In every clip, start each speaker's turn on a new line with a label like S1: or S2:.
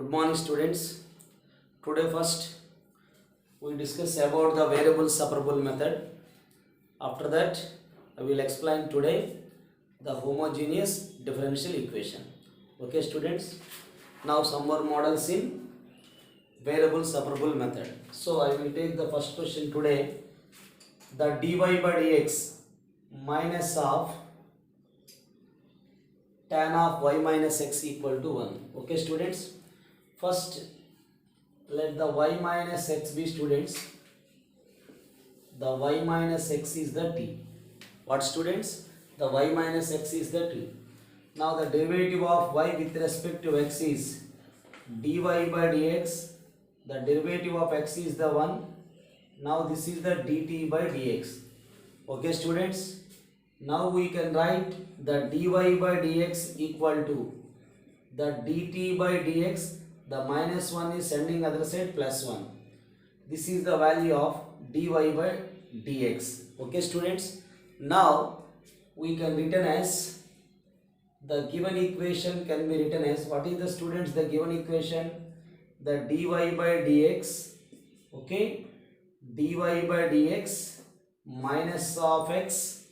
S1: Good morning, students. Today first we discuss about the variable separable method. After that I will explain today the homogeneous differential equation. Okay, students. Now some more models in variable separable method. So I will take the first question today. The dy by dx minus of tan of y minus x equal to 1. Okay, students. First let the y minus x be, students. The y minus x is the t. What, students? The y minus x is the t. Now the derivative of y with respect to x is dy by dx. The derivative of x is the 1. Now this is the dt by dx. Okay, students. Now we can write the dy by dx equal to the dt by dx. The minus 1 is sending other side plus 1. This is the value of dy by dx. Okay, students. Now we can written as the given equation can be written as, what is the, students, the given equation? The dy by dx, okay, dy by dx minus of x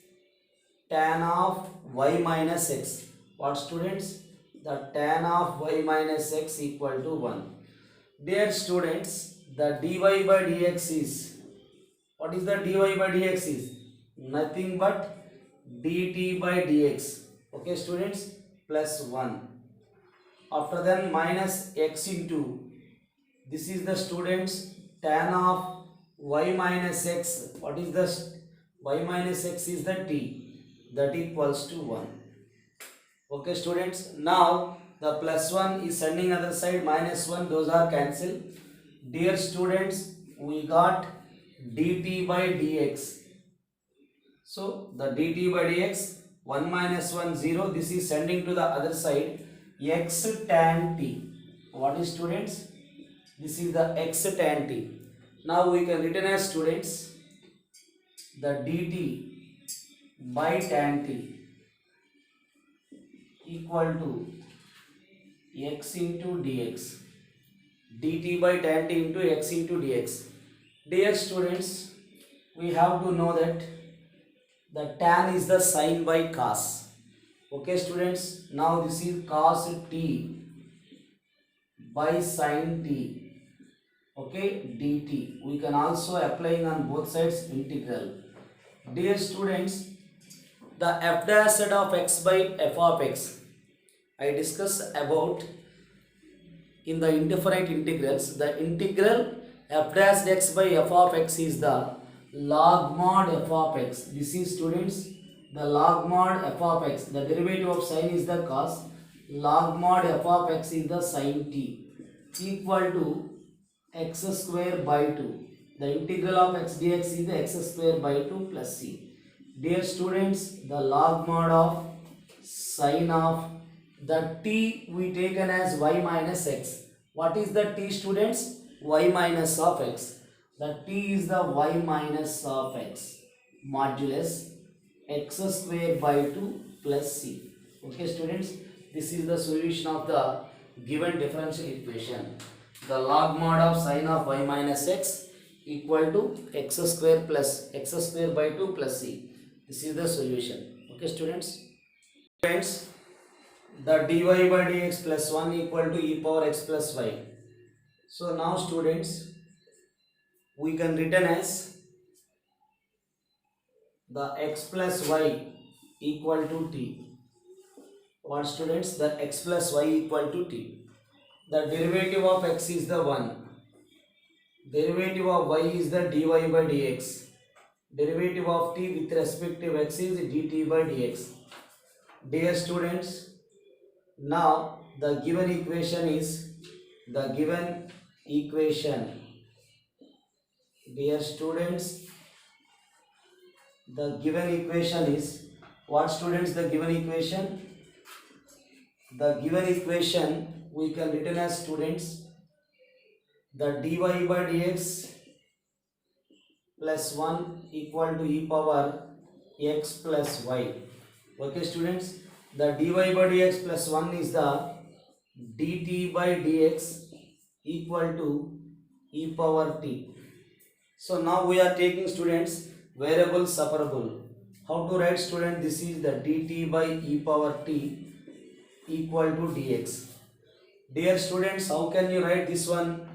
S1: tan of y minus x. What, students? The tan of y minus x equal to 1. Dear students, the dy by dx is, what is the dy by dx is? Nothing but dt by dx. Okay, students, plus 1. After then minus x into, this is the, students, tan of y minus x. What is the y minus x is the t, that equals to 1. Okay, students. Now the plus 1 is sending other side, minus 1, those are cancelled. Dear students, we got dt by dx. So the dt by dx, 1 minus 1 0, this is sending to the other side, x tan t. What is, students? This is the x tan t. Now we can written as, students, the dt by tan t equal to x into dx. dt by tan t into x into dx. Dear students, we have to know that the tan is the sine by cos. Okay, students. Now this is cos t by sine t. Okay, dt. We can also applying on both sides integral. Dear students, the f dash of x by f of x, I discussed about in the indifferent integrals. The integral f dash x by f of x is the log mod f of x. This is, students, the log mod f of x. The derivative of sine is the cos. Log mod f of x is the sine t equal to x square by 2. The integral of x dx is the x square by 2 plus c. Dear students, the log mod of sine of the t we taken as y minus x. What is the t, students? Y minus of x. The t is the y minus of x modulus x square by 2 plus c. Okay, students, this is the solution of the given differential equation. The log mod of sine of y minus x equal to x square plus x square by 2 plus c. This is the solution. Okay, students. Friends, the dy by dx plus 1 equal to e power x plus y. So now, students, we can written as the x plus y equal to t. What, students? The x plus y equal to t. The derivative of x is the 1. Derivative of y is the dy by dx. Derivative of t with respect to x is dt by dx. Dear students, now the given equation is the given equation. Dear students, the given equation is what, students? The given equation. The given equation we can written as, students, the dy by dx plus 1 equal to e power x plus y. Okay, students, the dy by dx plus 1 is the dt by dx equal to e power t. So now we are taking students variable separable. How to write student? This is the dt by e power t equal to dx. Dear students, how can you write this one?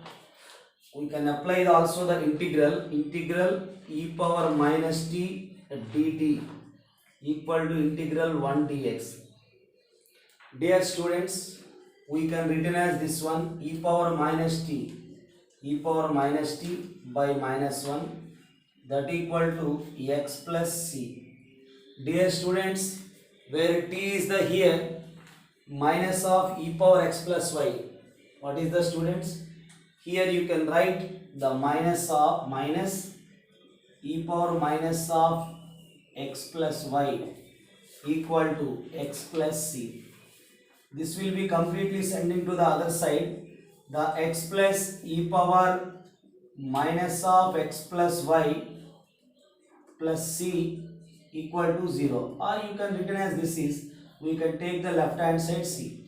S1: We can apply also the integral e power minus t dt equal to integral 1 dx. Dear students, we can written as this one e power minus t by minus 1, that equal to x plus c. Dear students, where t is the here minus of e power x plus y, what is the students? Here you can write the minus e power minus of x plus y equal to x plus c. This will be completely sending to the other side. The x plus e power minus of x plus y plus c equal to 0, or you can written as this is, we can take the left hand side c.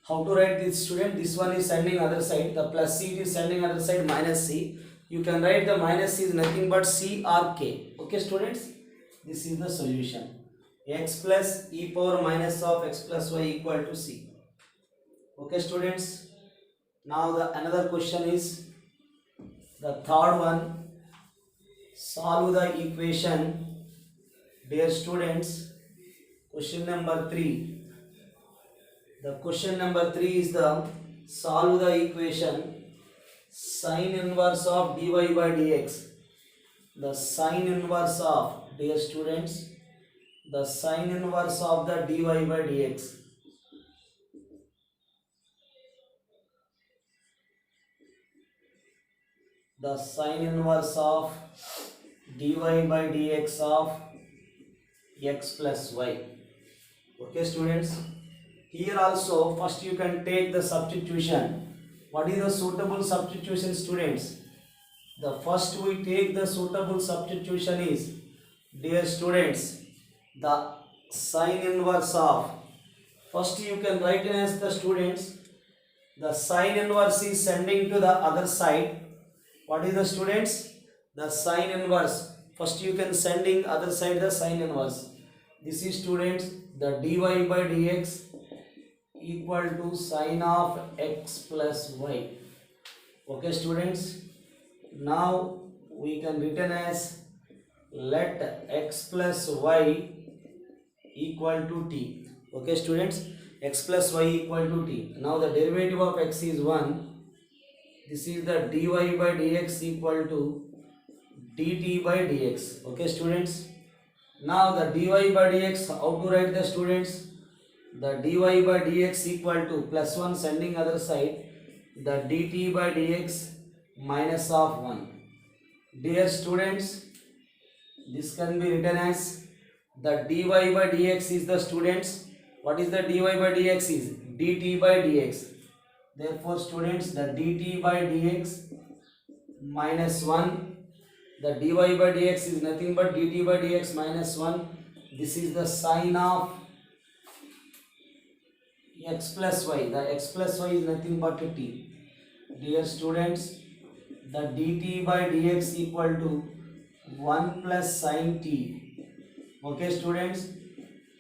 S1: How to write this student? This one is sending other side, the plus c is sending other side minus c. You can write the minus c is nothing but c or k. Okay students, this is the solution. X plus e power minus of x plus y equal to c. Okay students, now the another question is the third one. Solve the equation. Dear students, question number 3. The question number 3 is the solve the equation sin inverse of dy by dx. The sin inverse of, dear students, the sin inverse of the dy by dx. The sin inverse of dy by dx of x plus y. Okay students, here also first you can take the substitution. What is the suitable substitution students? The first we take the suitable substitution is, dear students, the sin inverse of, first you can write in as the students, the sin inverse is sending to the other side. What is the students? The sin inverse, first you can sending other side the sin inverse. This is students the dy by dx equal to sin of x plus y. Okay students, now we can written as let x plus y equal to t. Okay students, x plus y equal to t. Now the derivative of x is 1. This is the dy by dx equal to dt by dx. Okay students, now the dy by dx, how to write the students? The dy by dx equal to plus 1 sending other side, the dt by dx minus of 1. Dear students, this can be written as the dy by dx is the students, what is the dy by dx is dt by dx. Therefore students, the dt by dx minus 1, the dy by dx is nothing but dt by dx minus 1. This is the sin of x plus y. The x plus y is nothing but t. Dear students, the dt by dx equal to 1 plus sin t. Okay students,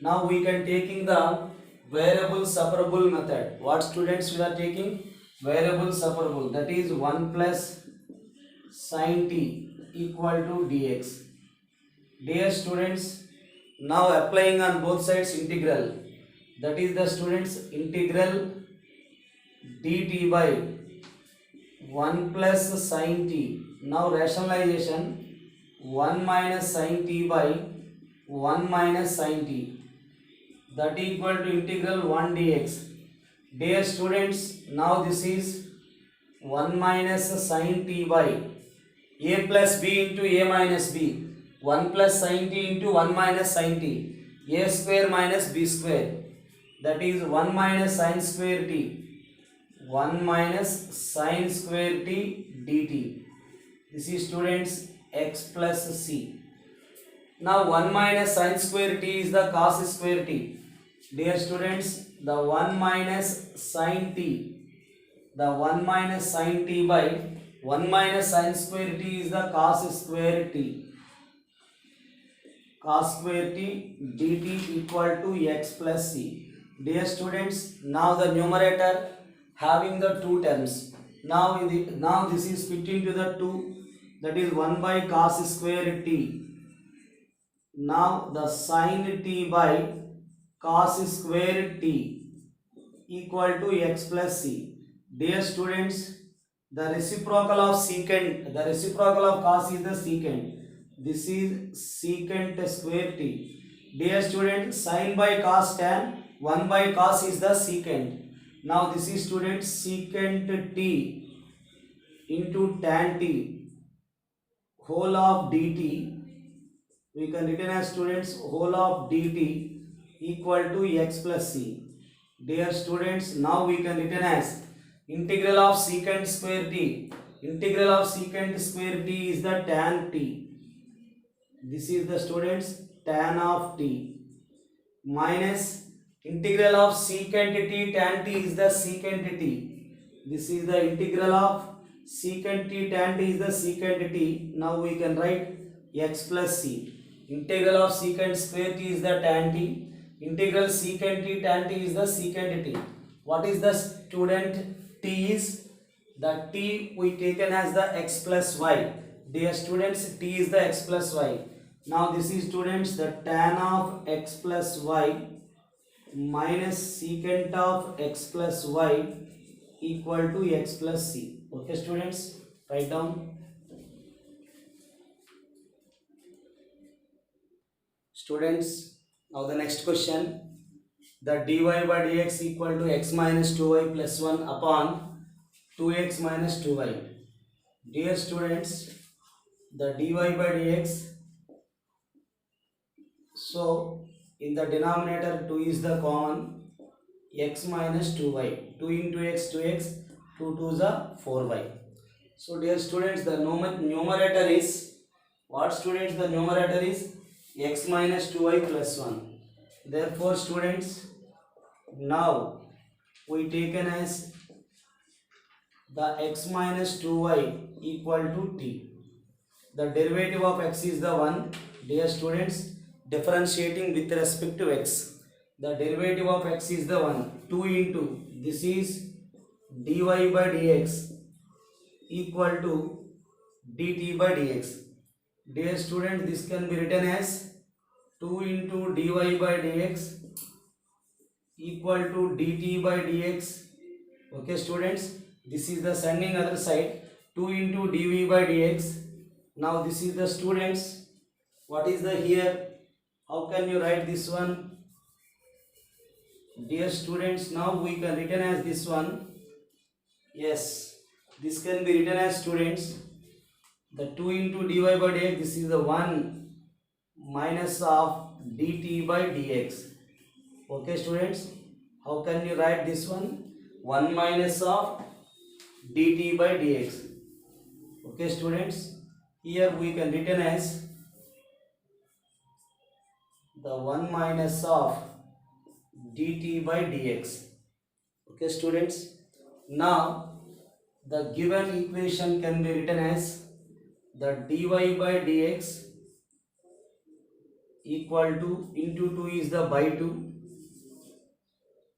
S1: now we can taking the variable separable method. What students we are taking? Variable separable, that is 1 plus sin t equal to dx. Dear students, now applying on both sides integral, that is the students integral dt by 1 plus sin t. Now rationalization, 1 minus sin t by 1 minus sin t, that equal to integral 1 dx. Dear students, now this is 1 minus sin t by a plus b into a minus b. 1 plus sin t into 1 minus sin t. A square minus b square. That is 1 minus sin square t. 1 minus sin square t dt. This is students x plus c. Now 1 minus sin square t is the cos square t. Dear students, the 1 minus sin t, the 1 minus sin t by 1 minus sin square t is the cos square t, cos square t dt equal to x plus c. Dear students, now the numerator having the two terms, now this is split into the two, that is 1 by cos square t. Now the sin t by cos square t equal to x plus c. Dear students, the reciprocal of secant, the reciprocal of cos is the secant. This is secant square t. Dear students, sin by cos tan, 1 by cos is the secant. Now this is students secant t into tan t whole of dt. We can written as students whole of dt equal to x plus c. Dear students, now we can written as integral of secant square t. Integral of secant square t is the tan t. This is the students tan of t minus integral of secant t tan t is the secant t. This is the integral of secant t tan t is the secant t. Now we can write x plus c. Integral of secant square t is the tan t. Integral secant t tan t is the secant t. What is the student t is? The t we taken as the x plus y. Dear students, t is the x plus y. Now this is students the tan of x plus y minus secant of x plus y equal to x plus c. Okay students, write down. Students, now the next question, the dy by dx equal to x minus 2y plus 1 upon 2x minus 2y. Dear students, the dy by dx, so in the denominator 2 is the common, x minus 2y, 2 into x 2x, 2 2 is 4y. So dear students, the numerator is what students? The numerator is x minus 2y plus 1. Therefore students, now we taken as the x minus 2y equal to t. The derivative of x is the 1. Dear students, differentiating with respect to x, the derivative of x is the 1. 2 into this is dy by dx equal to dt by dx. Dear student, this can be written as 2 into dy by dx equal to dt by dx. Okay students, this is the sending other side, 2 into dv by dx. Now this is the students, what is the here? How can you write this one? Dear students, now we can written as this one. Yes, this can be written as students the 2 into dy by dx, this is the 1 minus of dt by dx. Okay students, how can you write this one? 1 minus of dt by dx. Okay students, here we can written as the 1 minus of dt by dx. Okay students, now the given equation can be written as the dy by dx equal to into 2 is the by 2.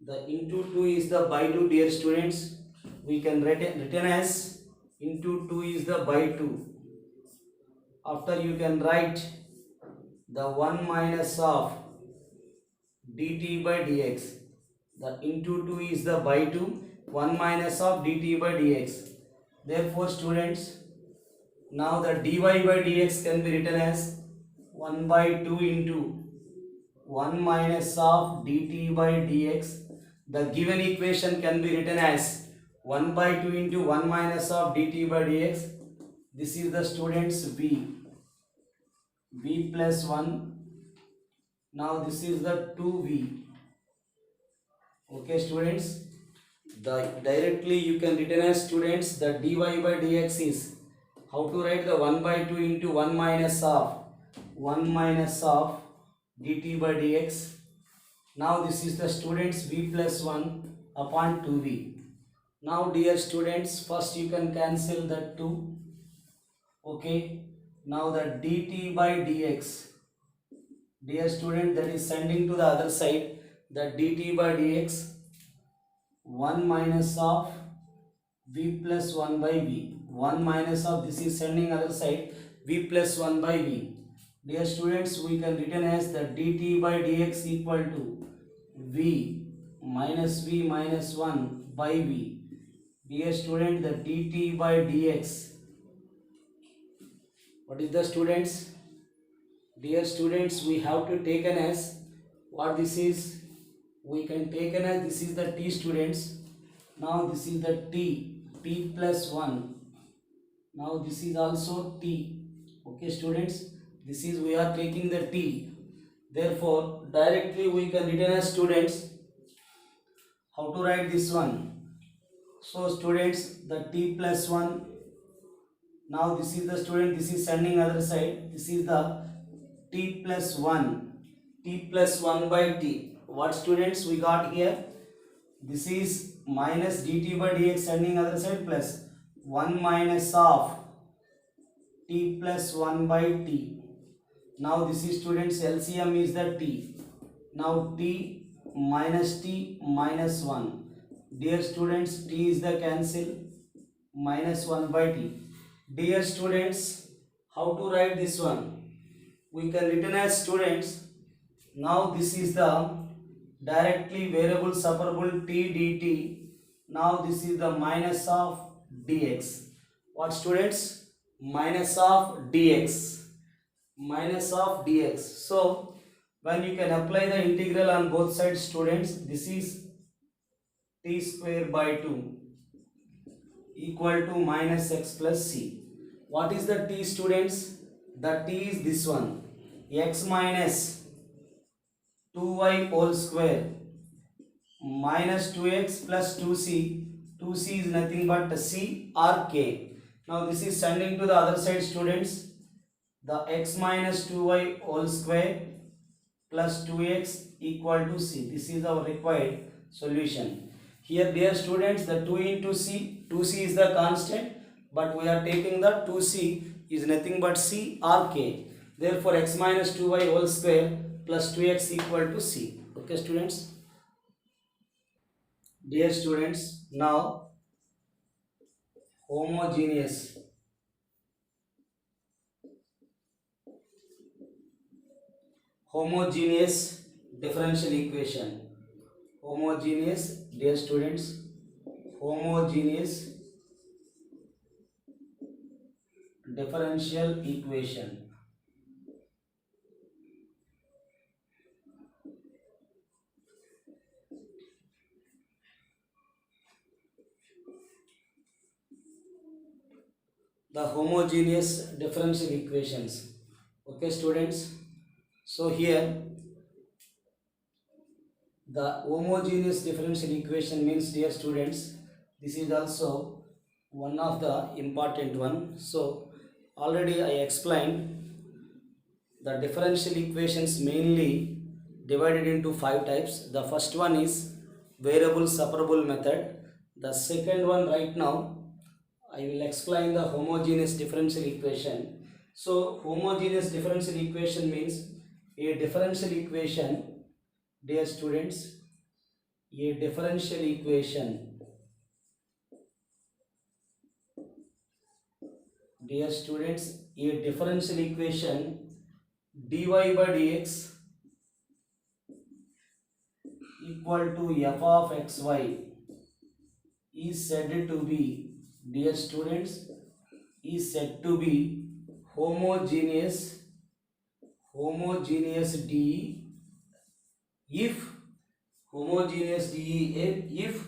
S1: The into 2 is the by 2. Dear students, we can written as into 2 is the by 2. After you can write the 1 minus of dt by dx. The into 2 is the by 2, 1 minus of dt by dx. Therefore students, now the dy by dx can be written as 1 by 2 into 1 minus of dt by dx. The given equation can be written as 1 by 2 into 1 minus of dt by dx. This is the students v plus 1. Now this is the 2v. Okay students, directly you can written as students the dy by dx is, how to write the 1 by 2 into 1 minus of dt by dx. Now this is the students v plus 1 upon 2v. Now dear students, first you can cancel that 2. Okay, now the dt by dx, dear student, that is sending to the other side, the dt by dx 1 minus of v plus 1 by v, 1 minus of this is sending other side v plus 1 by v. Dear students, we can written as the dt by dx equal to v minus 1 by v. Dear student, the dt by dx, what is the students? Dear students, we have to take an as what this is. We can take an as this is the t students. Now this is the t plus 1. Now this is also t. Okay students, this is we are taking the t. Therefore directly we can written as students. How to write this one? So students, the t plus 1. Now this is the student, this is sending other side, this is the t plus 1, t plus 1 by t. What students we got here? This is minus dt by dx sending other side plus 1 minus of t plus 1 by t. Now this is students, LCM is the t. Now t minus 1. Dear students, t is the cancel, minus 1 by t. Dear students, how to write this one? We can written as students. Now this is the directly variable separable t dt. Now this is the minus of dx. What students? Minus of dx. Minus of dx. So when you can apply the integral on both sides students, this is t square by 2 equal to minus x plus c. What is the t students? The t is this one, x minus 2y whole square minus 2x plus 2c. 2c is nothing but c or k. Now this is sending to the other side students, the x minus 2y whole square plus 2x equal to c. This is our required solution. Here dear students, the 2 into c, 2c is the constant, but we are taking the 2c is nothing but c or k. Therefore x minus 2y whole square plus 2x equal to c. Okay students? Dear students, now homogeneous differential equation. Homogeneous, dear students, homogeneous differential equation. The homogeneous differential equations. Okay students, so here the homogeneous differential equation means, dear students, this is also one of the important one. So already I explained the differential equations mainly divided into 5 types. The first one is variable separable method. The second one right now I will explain the homogeneous differential equation. So homogeneous differential equation means a differential equation, dear students, a differential equation, dear students, a differential equation dy by dx equal to f of xy is said to be, dear students, is said to be homogeneous d if homogeneous d if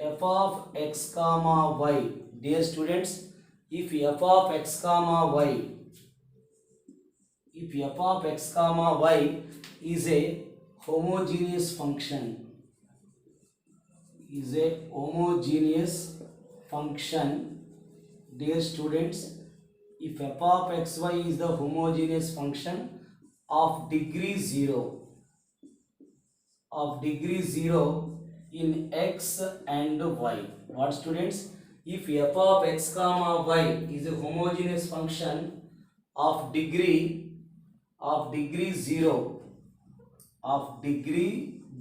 S1: f of x comma y, dear students, if f of x comma y is a homogeneous function, dear students, if f of xy is the homogeneous function, of degree 0 in x and y. What students? If f of x comma y is a homogeneous function of degree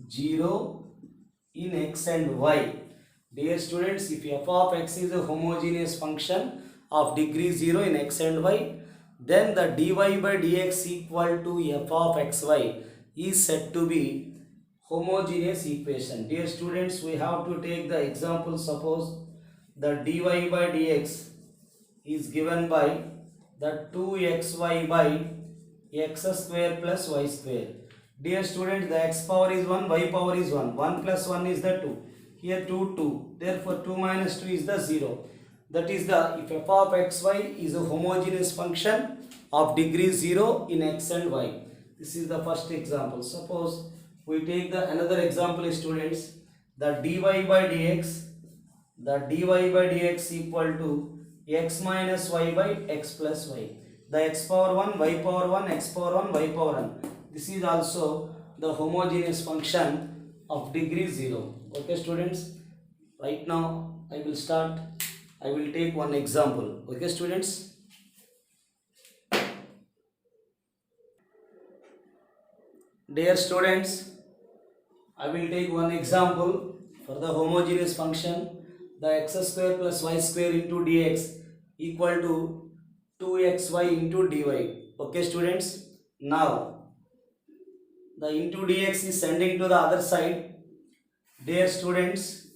S1: 0 in x and y. Dear students, if f of x is a homogeneous function of degree 0 in x and y, then the dy by dx equal to f of xy is said to be homogeneous equation. Dear students, we have to take the example. Suppose the dy by dx is given by the 2xy by x square plus y square. Dear students, the x power is 1, y power is 1. 1 plus 1 is the 2. Here 2. Therefore 2 minus 2 is the 0. That is the, if f of xy is a homogeneous function of degree 0 in x and y. This is the first example. Suppose we take the another example, students. The dy by dx equal to x minus y by x plus y. The x power 1, y power 1, x power 1, y power 1. This is also the homogeneous function of degree 0. Okay students, right now I will take one example. Okay students, dear students, I will take one example for the homogeneous function. The x square plus y square into dx equal to 2xy into dy. Okay students, now the into dx is sending to the other side. Dear students,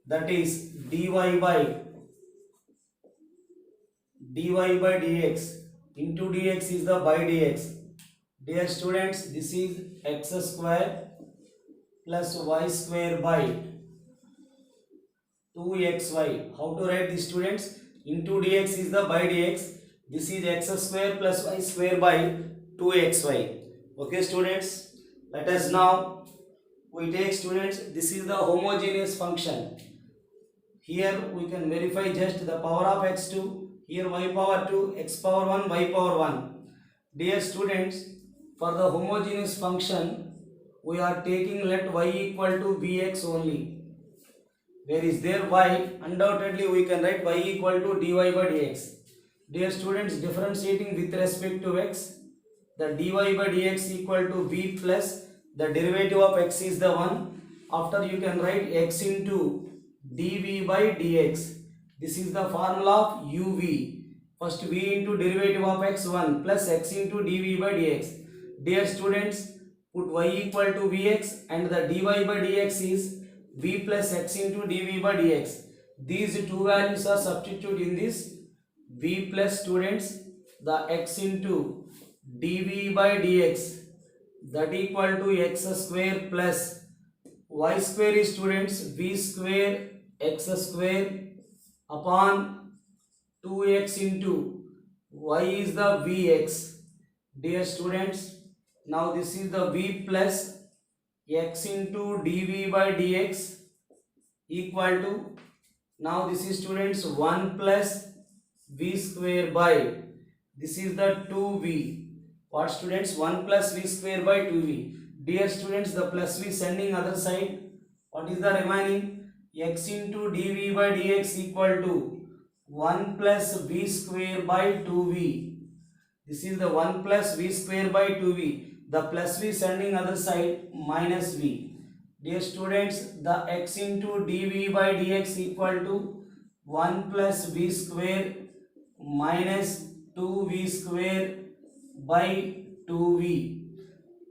S1: that is dy by dx into dx is the by dx. Dear students, this is x square plus y square by 2xy. How to write this students? Into dx is the by dx. This is x square plus y square by 2xy. Okay students, let us now we take students, this is the homogeneous function. Here we can verify just the power of x2, here y power 2, x power 1, y power 1. Dear students, for the homogeneous function we are taking let y equal to bx only. Where is there y? Undoubtedly we can write y equal to dy by dx. Dear students, differentiating with respect to x, the dy by dx equal to b plus the derivative of x is the 1. After you can write x into dv by dx. This is the formula of uv. First v into derivative of x 1 plus x into dv by dx. Dear students, put y equal to vx and the dy by dx is v plus x into dv by dx. These two values are substituted in this v plus students, the x into dv by dx, that equal to x square plus y square is students v square x square upon 2x into y is the vx. Dear students, now this is the v plus x into dv by dx equal to, now this is students 1 plus v square by, this is the 2v. What students? 1 plus v square by 2v. Dear students, the plus v sending other side. What is the remaining? X into dv by dx equal to 1 plus v square by 2v. This is the 1 plus v square by 2v. The plus v sending other side minus v. Dear students, the x into dv by dx equal to 1 plus v square minus 2v square by 2v.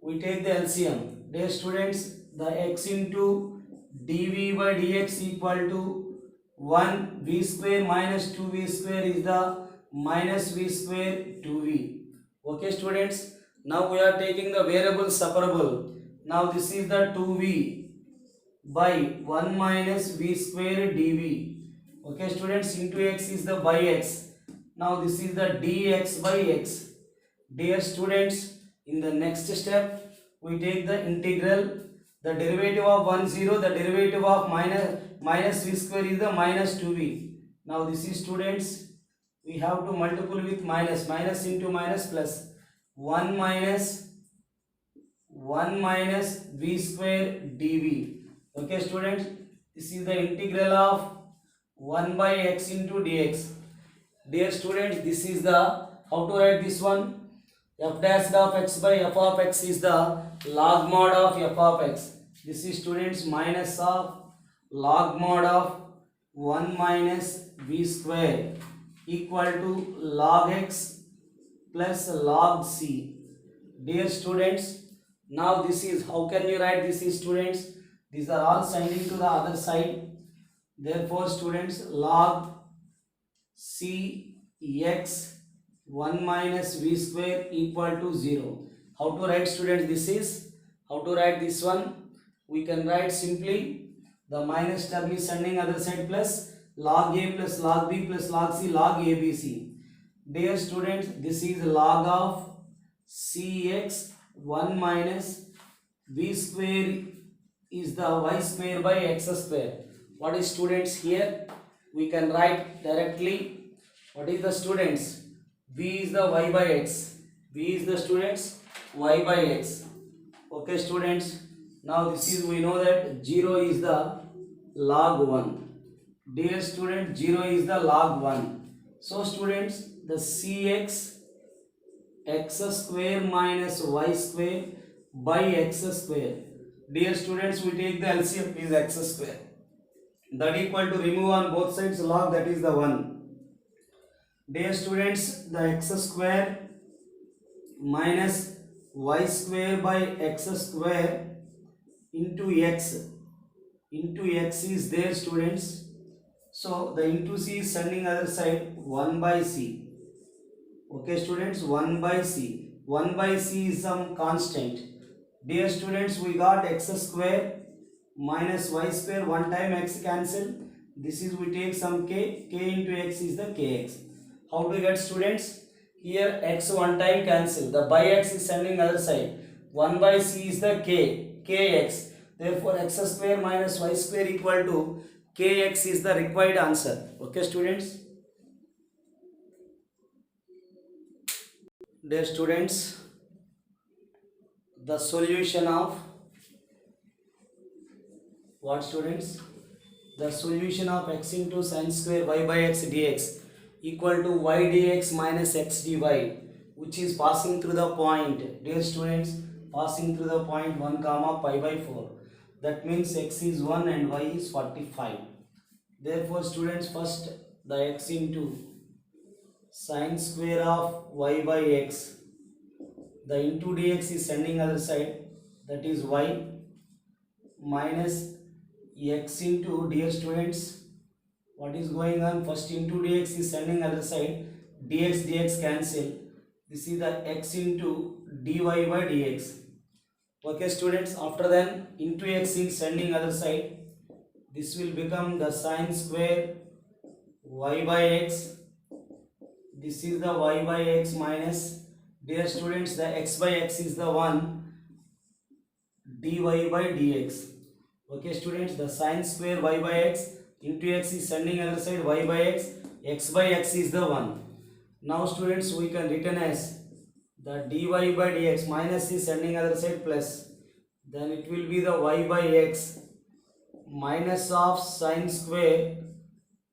S1: We take the LCM. Dear students, the x into dv by dx equal to 1 v square minus 2v square is the minus v square 2v. Okay students, now we are taking the variable separable. Now this is the 2v by 1 minus v square dv. Okay students, into x is the by x. Now this is the dx by x. Dear students, in the next step we take the integral. The derivative of 1 0, the derivative of minus v square is the minus 2v. Now this is students, we have to multiply with minus into minus plus 1 minus 1 minus v square dv. Okay students, this is the integral of 1 by x into dx. Dear students, this is the, how to write this one? F dash of x by f of x is the log mod of f of x. This is students minus of log mod of 1 minus v square equal to log x plus log c. Dear students, now this is, how can you write this is students? These are all sending to the other side. Therefore students, log c x 1 minus v square equal to 0. How to write students this is? How to write this one? We can write simply, the minus term is sending other side plus log a plus log b plus log c log abc. Dear students, this is log of cx 1 minus v square is the y square by x square. What is students here? We can write directly. What is the students? V is the y by x. V is the students y by x. Okay students, now this is, we know that 0 is the log 1. Dear student, 0 is the log 1. So students, the cx x square minus y square by x square. Dear students, we take the LCM is x square. That equal to, remove on both sides log, that is the 1. Dear students, the x square minus y square by x square into x is there students. So the into c is sending other side 1 by c. Okay students, 1 by c. 1 by c is some constant. Dear students, we got x square minus y square, one time x cancel. This is, we take some k into x is the kx. How to get students? Here x one time cancel, the by x is sending other side. 1 by c is the kx. Therefore x square minus y square equal to kx is the required answer. Okay students? Dear students, the solution of what students? The solution of x into sin square y by x dx equal to y dx minus x dy, which is passing through the point. Dear students, passing through the point 1 comma pi by 4. That means x is 1 and y is 45. Therefore students, first the x into sin square of y by x, the into dx is sending other side, that is y minus x into, dear students, what is going on? First into dx is sending other side, dx cancel. This is the x into dy by dx. Okay students, after then into x is sending other side, this will become the sin square y by x. This is the y by x minus, dear students, the x by x is the 1, dy by dx. Okay students, the sin square y by x into x is sending other side, y by x by x is the 1. Now students, we can written as the dy by dx, minus is sending other side plus, then it will be the y by x minus of sin square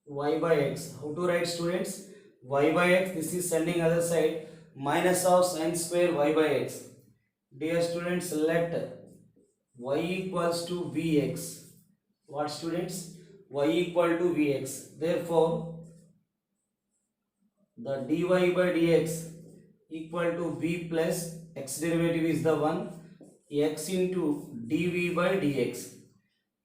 S1: y by x. How to write students? Y by x, this is sending other side, minus of sin square y by x. Dear students, let y equals to vx. What students? Y equal to vx. Therefore, the dy by dx equal to v plus x derivative is the 1, x into dv by dx.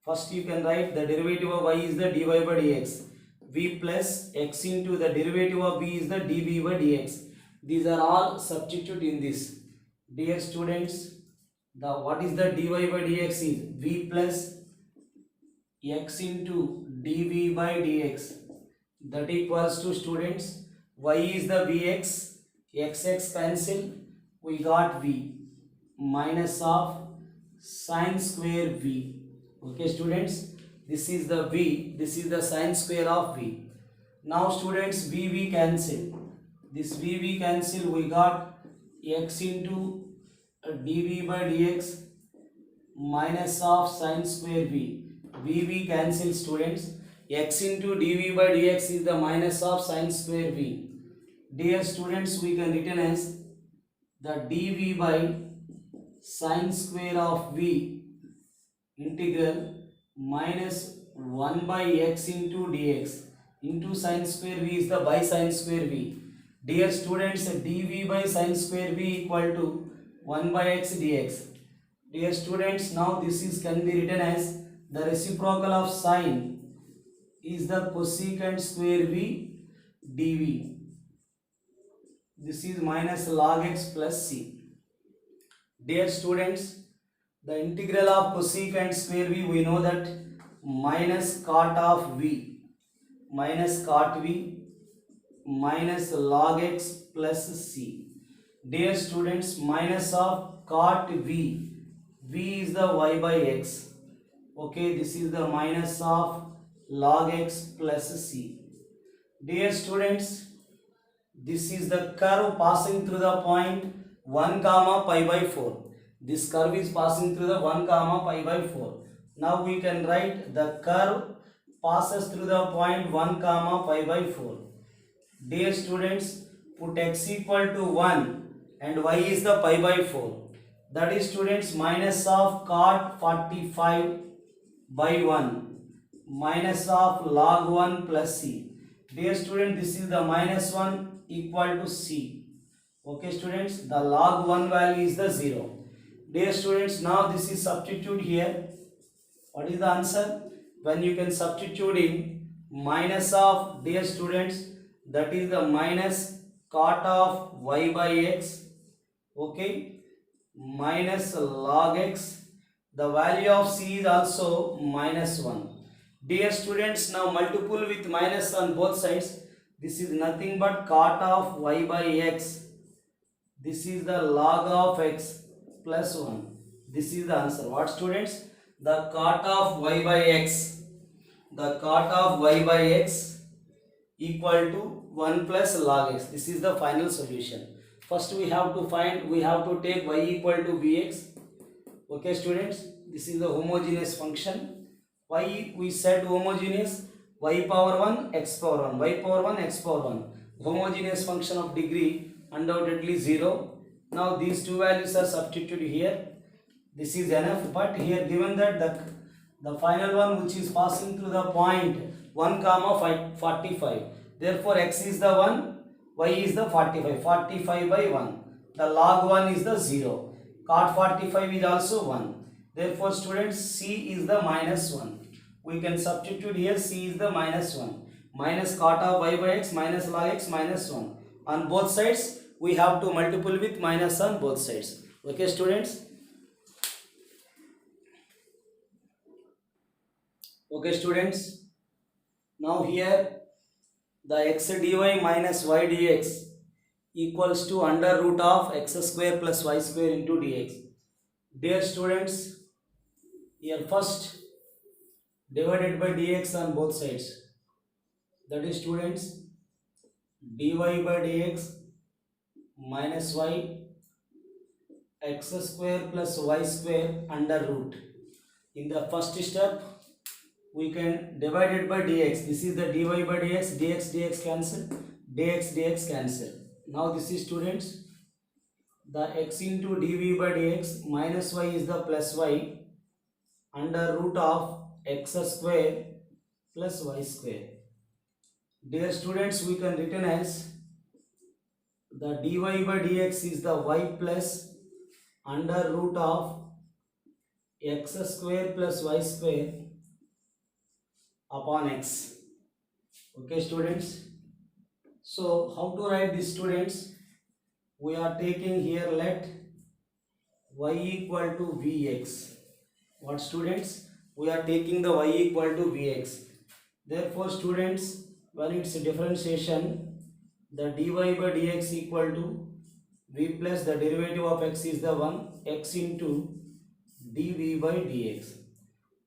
S1: First you can write the derivative of y is the dy by dx. V plus x into the derivative of v is the dv by dx. These are all substitute in this. Dear students, the what is the dy by dx is v plus x into dv by dx. That equals to students, y is the vx, x cancel, we got v minus of sin square v. Okay students, this is the v, this is the sin square of v. Now students, v cancel, this v cancel, we got x into dv by dx minus of sine square v. V cancel students. X into dv by dx is the minus of sine square v. Dear students, we can written as the dv by sine square of v integral minus 1 by x into dx into sine square v is the by sine square v. Dear students, dv by sine square v equal to 1 by x dx. Dear students, now this is can be written as the reciprocal of sine is the cosecant square v dv. This is minus log x plus c. Dear students, the integral of cosecant square v, we know that minus cot of v minus cot v minus log x plus c. Dear students, minus of cot v, v is the y by x. Okay, this is the minus of log x plus c. Dear students, this is the curve passing through the point 1 comma pi by 4. This curve is passing through the 1 comma pi by 4. Now we can write the curve passes through the point 1 comma pi by 4. Dear students, put x equal to 1 and y is the pi by 4. That is students minus of cot 45 by 1 minus of log 1 plus c. Dear student, this is the minus 1 equal to c. Okay students, the log 1 value is the 0. Dear students, now this is substitute here. What is the answer? When you can substitute in minus of, dear students, that is the minus cot of y by x, okay, minus log x. The value of c is also minus 1. Dear students, now multiple with minus on both sides. This is nothing but cot of y by x. This is the log of x plus 1. This is the answer. What students? The cot of y by x. The cot of y by x equal to 1 plus log x. This is the final solution. First we have to take y equal to bx. Okay students, this is the homogeneous function. Y we said homogeneous, y power 1 x power 1, y power 1 x power 1. Homogeneous function of degree undoubtedly 0. Now these two values are substituted here. This is enough, but here given that the final one which is passing through the point 1 comma 45. Therefore x is the 1, y is the 45. 45 by 1. The log 1 is the 0. Cot 45 is also 1. Therefore students, c is the minus 1. We can substitute here, c is the minus 1. Minus cot of y by x minus log x minus 1. On both sides, we have to multiple with minus on both sides. Okay students? Okay students, now here the x dy minus y dx equals to under root of x square plus y square into dx. Dear students, here first divided by dx on both sides. That is students, dy by dx minus y x square plus y square under root. In the first step, we can divide it by dx. This is the dy by dx, dx cancel, dx cancel. Now this is students, the x into dv by dx minus y is the plus y under root of x square plus y square. Dear students, we can written as the dy by dx is the y plus under root of x square plus y square upon x. Okay students, so how to write this students? We are taking here, let y equal to vx. What students? We are taking the y equal to vx. Therefore students, when it's a differentiation, the dy by dx equal to v plus the derivative of x is the 1, x into dv by dx.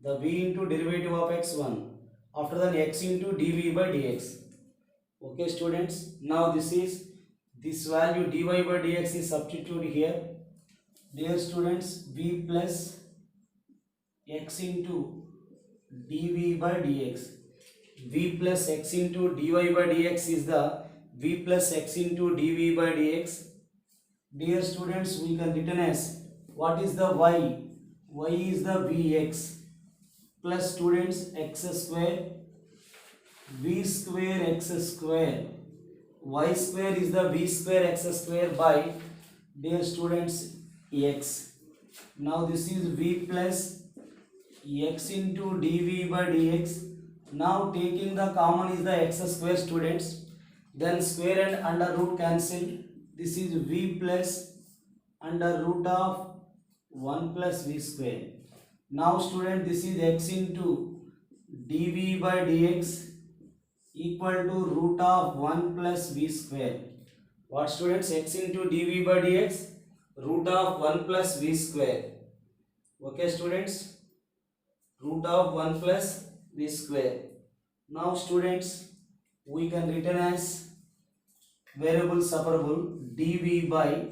S1: The v into derivative of x 1. After that x into dv by dx. Okay students, now this value dy by dx is substituted here. Dear students, v plus x into dv by dx. V plus x into dy by dx is the v plus x into dv by dx. Dear students, we can written as what is the y? Y is the vx plus students x square v square x square. Y square is the v square x square by, dear students, x. Now this is v plus x into dv by dx. Now taking the common is the x square, students. Then square and under root cancel. This is v plus under root of 1 plus v square. Now student, this is x into dv by dx equal to root of 1 plus v square. What students? X into dv by dx root of 1 plus v square. Okay students, root of 1 plus v square. Now students, we can written as variable separable dv by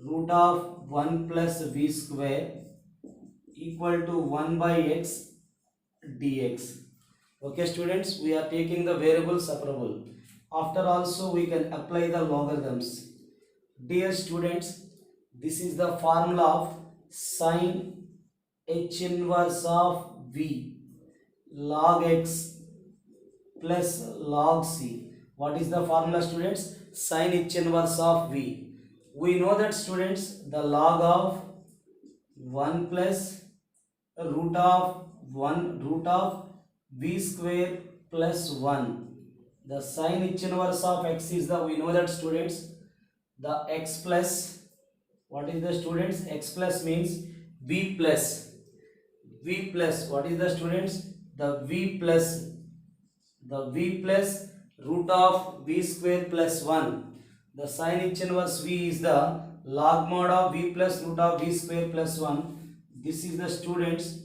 S1: root of 1 plus v square equal to 1 by x dx. Okay students, we are taking the variable separable. After also we can apply the logarithms. Dear students, this is the formula of sin h inverse of v log x plus log c. What is the formula students? Sin h inverse of v. We know that students, the log of 1 plus root of v square plus 1. The sin h inverse of x is the, we know that students, the x plus, what is the students? X plus means v plus, what is the students? The v plus root of v square plus 1. The sin h inverse v is the log mod of v plus root of v square plus 1. This is the students,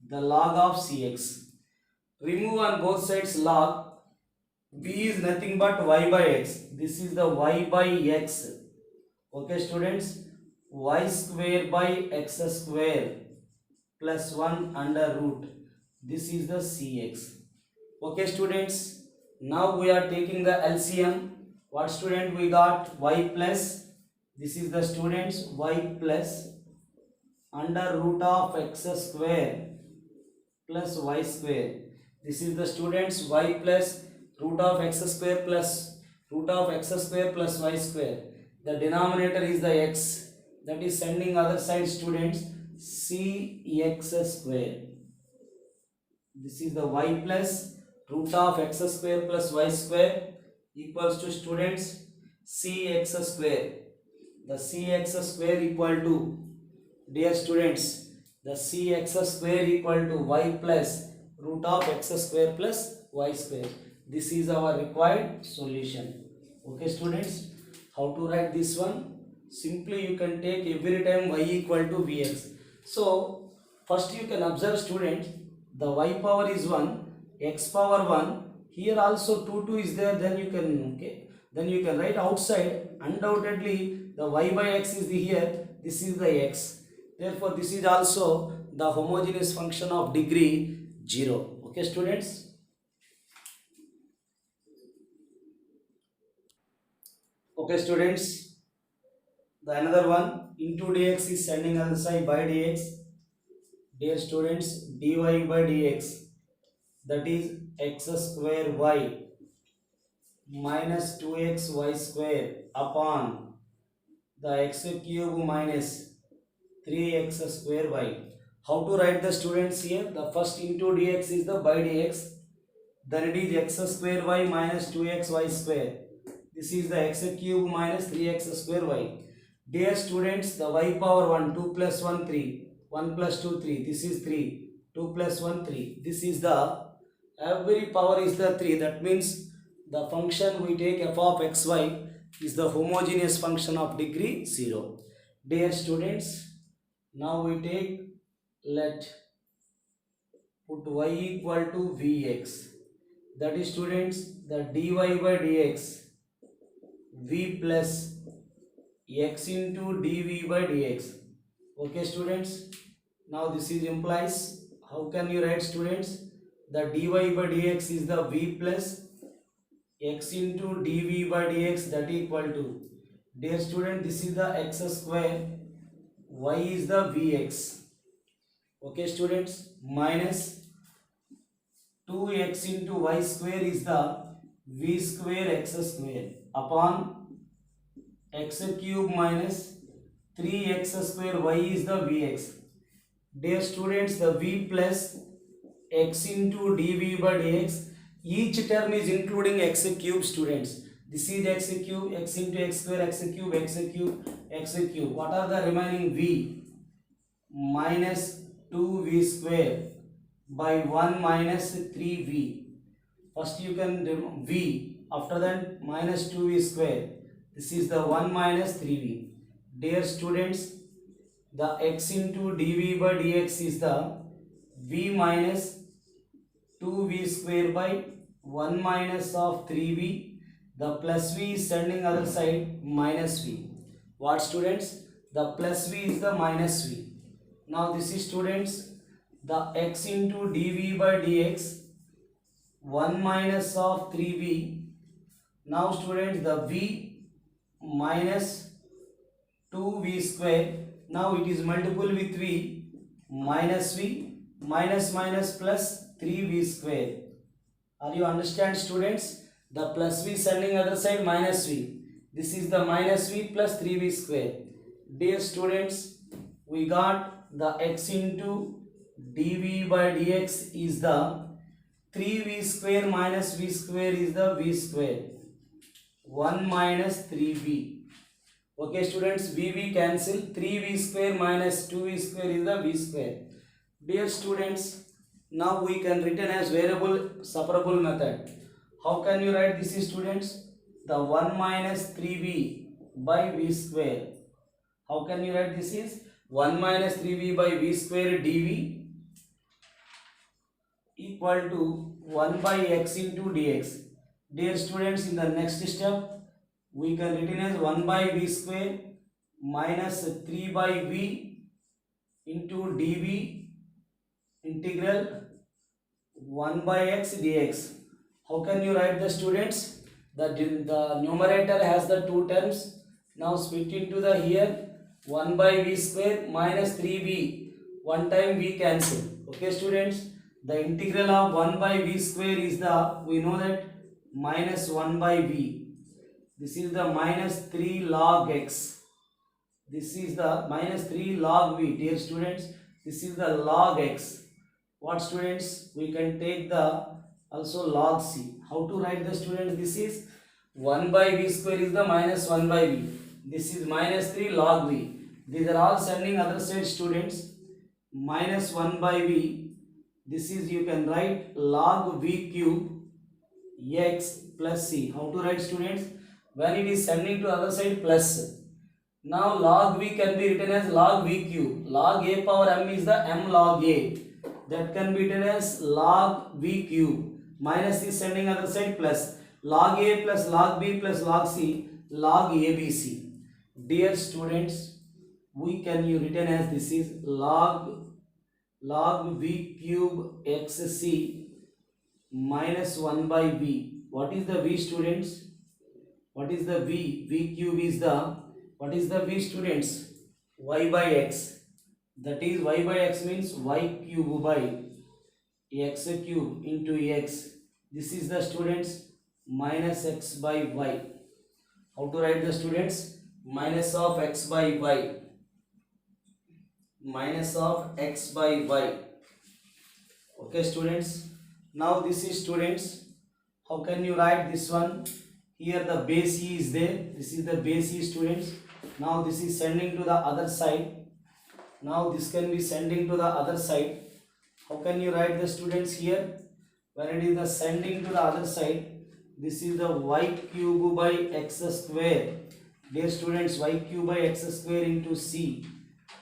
S1: the log of cx. Remove on both sides log. V is nothing but y by x. This is the y by x. Okay students, y square by x square plus 1 under root. This is the cx. Okay students, now we are taking the LCM. What student? We got y plus, this is the students, y plus under root of x square plus y square. This is the students, y plus root of x square plus y square. The denominator is the x, that is sending other side students, cx square. This is the y plus root of x square plus y square equals to students cx square. The cx square equal to, dear students, the cx square equal to y plus root of x square plus y square. This is our required solution. Okay students, how to write this one? Simply you can take every time y equal to vx. So first you can observe students, the y power is 1, x power 1. Here also 2 is there, then you can, okay, then you can write outside. Undoubtedly the y by x is the here, this is the x. Therefore this is also the homogeneous function of degree 0. Okay students. Okay students, the another one, into dx is sending other side by dx. Dear students, dy by dx, that is x square y minus 2xy square upon the x cube minus 3x square y. How to write the students here? The first into dx is the by dx, then it is x square y minus 2xy square. This is the x cube minus 3x square y. Dear students, the y power 1, 2 plus 1, 3, 1 plus 2, 3, this is 3, 2 plus 1, 3. This is the, every power is the 3. That means the function we take f of xy is the homogeneous function of degree 0. Dear students, now we take, let put y equal to vx. That is students, the dy by dx v plus x into dv by dx. Okay students, now this is implies, how can you write students, the dy by dx is the v plus x into dv by dx, that equal to, dear student, this is the x square, y is the vx. Okay students, minus 2x into y square is the v square x square upon x cube minus 3x square y is the vx. Dear students, the v plus x into dv by dx, each term is including x cube students. This is x cube, x into x square, x cube, x cube, x cube. What are the remaining v? Minus 2v square by 1 minus 3v. First you can remove v, after that minus 2v square. This is the 1 minus 3v. Dear students, the x into dv by dx is the v minus 2v square by 1 minus of 3v. The plus v is sending other side, minus v. What students? The plus v is the minus v. Now this is students, the x into dv by dx 1 minus of 3v. Now students, the v minus 2v square, now it is multiple with v, minus v, minus minus plus 3v square. Are you understand students? The plus v sending other side, minus v. This is the minus v plus 3v square. Dear students, we got the x into dv by dx is the 3v square minus v square is the v square, 1 minus 3v. Okay students, v cancel, 3v square minus 2v square is the v square. Dear students, now we can written as variable separable method. How can you write this students? The 1 minus 3v by v square. How can you write this is 1 minus 3v by v square dv equal to 1 by x into dx. Dear students, in the next step we can written as 1 by v square minus 3 by v into dv integral 1 by x dx. How can you write the students? The numerator has the two terms. Now split into the here 1 by v square minus 3v. One time v cancel. Okay students, the integral of 1 by v square is the, we know that, minus 1 by v. This is the minus 3 log x. This is the minus 3 log v. Dear students, this is the log x. What students? We can take the also log c. How to write the students? This is 1 by v square is the minus 1 by v. This is minus 3 log v. These are all sending other side students. Minus 1 by v. This is, you can write log v cube x plus c. How to write students? When it is sending to other side plus. Now log v can be written as log v cube. Log a power m is the m log a. That can be written as log v cube. Minus is sending other side plus. Log a plus log b plus log c, log abc. Dear students, we can you written as this is log v cube xc minus 1 by v. What is the v students? What is the v? V cube is the, what is the v students? Y by x. That is y by x means y cube by x cube into x. This is the students minus x by y. How to write the students? Minus of x by y. Minus of x by y. Okay students. Now this is students. How can you write this one? Here the base e is there. This is the base e students. Now this is sending to the other side. Now this can be sending to the other side. How can you write the students here? When it is the sending to the other side, this is the y cube by x square. Dear students, y cube by x square into c.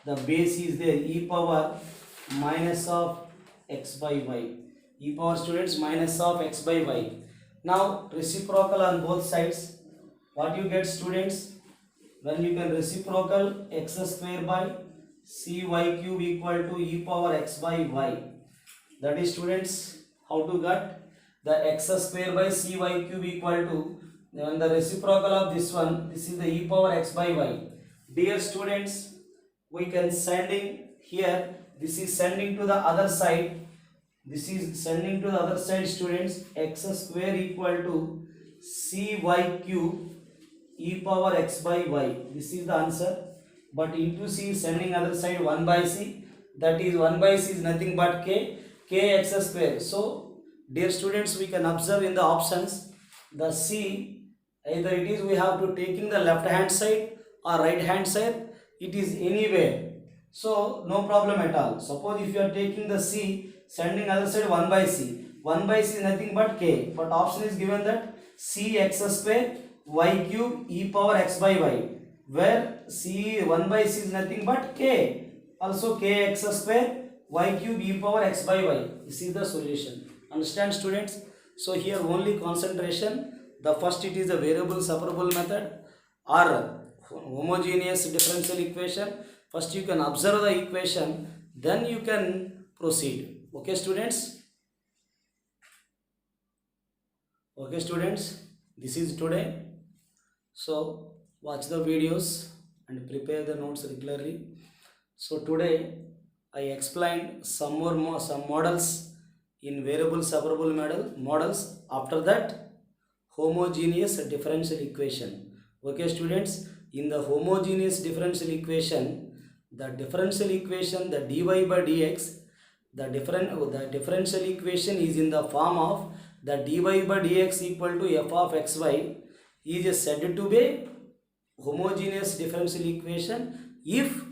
S1: The base is there, e power minus of x by y. E power students minus of x by y. Now reciprocal on both sides. What you get students? when you can reciprocal x square by cy cube equal to e power x by y. That is, students, how to get the x square by cy cube equal to, when the reciprocal of this one, this is the e power x by y. Dear students, we can sending here, this is sending to the other side, this is sending to the other side, students. X square equal to cy cube e power x by y. This is the answer. But into c is sending other side 1 by c. That is 1 by c is nothing but kx square. So, dear students, we can observe in the options the c, either it is we have to taking the left hand side or right hand side. It is anywhere. So, no problem at all. Suppose if you are taking the c, sending other side 1 by c. 1 by c is nothing but k. But option is given that c x square y cube e power x by y. Where c 1 by c is nothing but k. Also kx square y cube e power x by y. This is the solution. Understand, students? So here only concentration. The first, it is a variable separable method or homogeneous differential equation. First you can observe the equation, then you can proceed. Okay, students? Okay, students, this is today. So watch the videos and prepare the notes regularly. So today I explained some models in variable separable models. After that, homogeneous differential equation. Okay, students, in the homogeneous differential equation, the differential equation, the dy by dx, the differential equation is in the form of the dy by dx equal to f of xy is said to be homogeneous differential equation if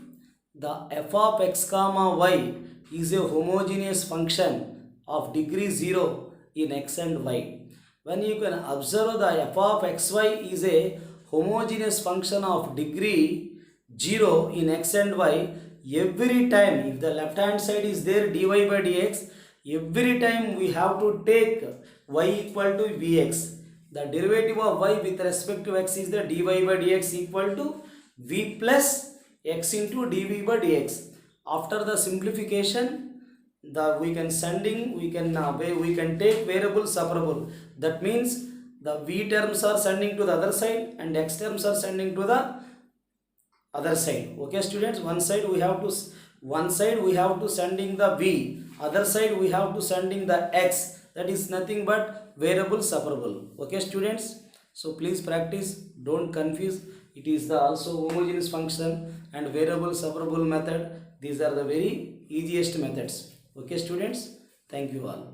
S1: the f of x comma y is a homogeneous function of degree 0 in x and y. When you can observe the f of xy is a homogeneous function of degree 0 in x and y, every time if the left hand side is there dy by dx, every time we have to take y equal to vx. The derivative of y with respect to x is the dy by dx equal to v plus x into dv by dx. After the simplification, we can take variable separable. That means the v terms are sending to the other side and x terms are sending to the other side. Okay, students, one side we have to sending the v, other side we have to sending the x. That is nothing but variable separable. Okay, students, so please practice, don't confuse. It is the also homogeneous function and variable separable method. These are the very easiest methods. Okay, students, thank you all.